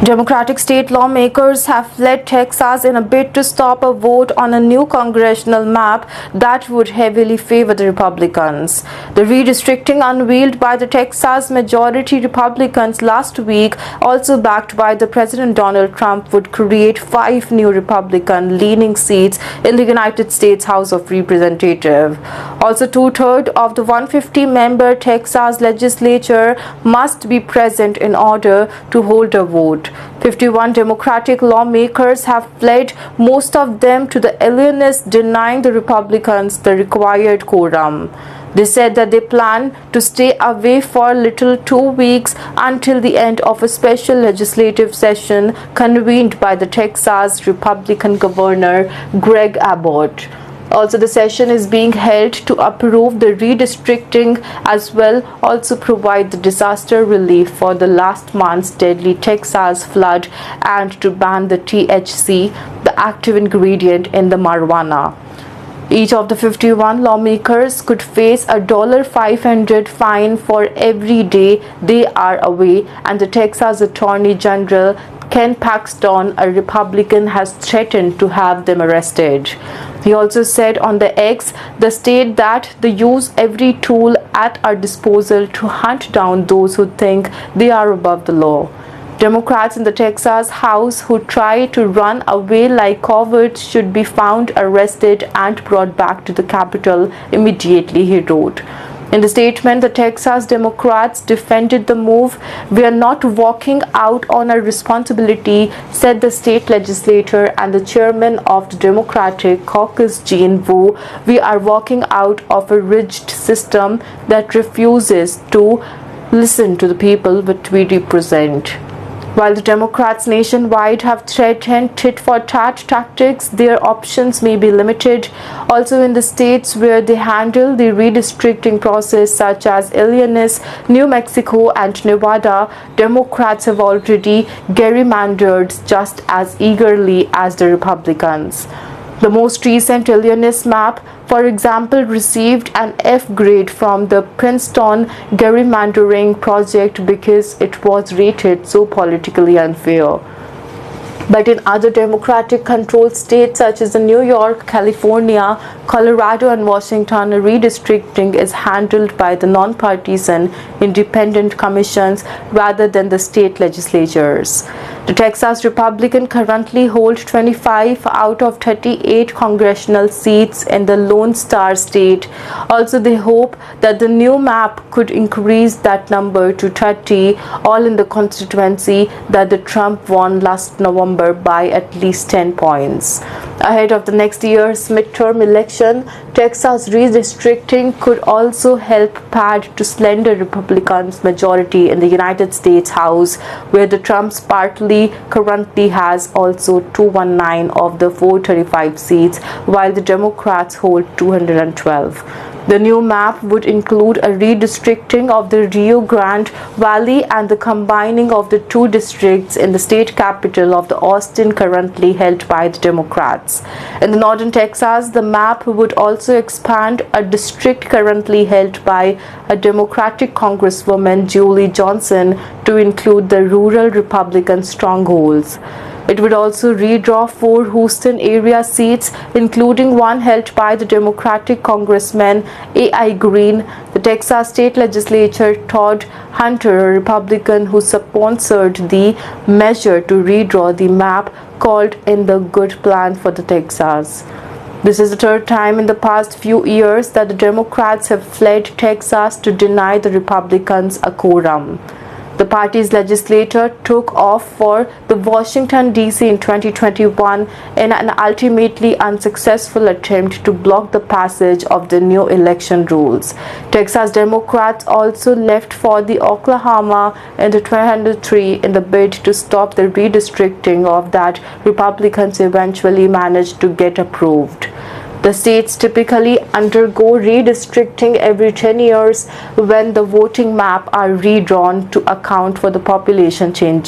Democratic state lawmakers have fled Texas in a bid to stop a vote on a new congressional map that would heavily favor the Republicans. The redistricting unveiled by the Texas majority Republicans last week, also backed by the President Donald Trump, would create 5 new Republican-leaning seats in the United States House of Representatives. Also, 2/3 of the 150-member Texas legislature must be present in order to hold a vote. 51 Democratic lawmakers have fled, most of them to the Illinois, denying the Republicans the required quorum. They said that they plan to stay away for little 2 weeks until the end of a special legislative session convened by the Texas Republican Governor Greg Abbott. Also, the session is being held to approve the redistricting as well, also provide the disaster relief for the last month's deadly Texas flood, and to ban the THC, the active ingredient in the marijuana. Each of the 51 lawmakers could face a $500 fine for every day they are away, and the Texas Attorney General Ken Paxton, a Republican, has threatened to have them arrested. He also said on the X, the state, that they use every tool at our disposal to hunt down those who think they are above the law. Democrats in the Texas House who try to run away like cowards should be found, arrested, and brought back to the Capitol immediately, he wrote. In the statement, the Texas Democrats defended the move. "We are not walking out on our responsibility," said the state legislator and the chairman of the Democratic caucus, Gene Wu. "We are walking out of a rigid system that refuses to listen to the people that we represent." While the Democrats nationwide have threatened tit-for-tat tactics, their options may be limited. Also, in the states where they handle the redistricting process, such as Illinois, New Mexico, and Nevada, Democrats have already gerrymandered just as eagerly as the Republicans. The most recent Illinois map, for example, received an F grade from the Princeton gerrymandering project because it was rated so politically unfair. But in other Democratic-controlled states such as New York, California, Colorado, and Washington, redistricting is handled by the nonpartisan independent commissions rather than the state legislatures. The Texas Republicans currently hold 25 out of 38 congressional seats in the Lone Star State. Also, they hope that the new map could increase that number to 30, all in the constituency that the Trump won last November by at least 10 points. Ahead of the next year's midterm election, Texas redistricting could also help pad to slender Republicans' majority in the United States House, where the Trump's party currently has also 219 of the 435 seats, while the Democrats hold 212. The new map would include a redistricting of the Rio Grande Valley and the combining of the 2 districts in the state capital of the Austin, currently held by the Democrats. In the northern Texas, the map would also expand a district currently held by a Democratic Congresswoman, Julie Johnson, to include the rural Republican strongholds. It would also redraw 4 Houston area seats, including one held by the Democratic Congressman A.I. Green. The Texas state legislature, Todd Hunter, a Republican who sponsored the measure to redraw the map, called in the good plan for the Texas. This is the 3rd time in the past few years that the Democrats have fled Texas to deny the Republicans a quorum. The party's legislature took off for the Washington, D.C. in 2021 in an ultimately unsuccessful attempt to block the passage of the new election rules. Texas Democrats also left for the Oklahoma in the 2003 in the bid to stop the redistricting of that Republicans eventually managed to get approved. The states typically undergo redistricting every 10 years when the voting map are redrawn to account for the population change.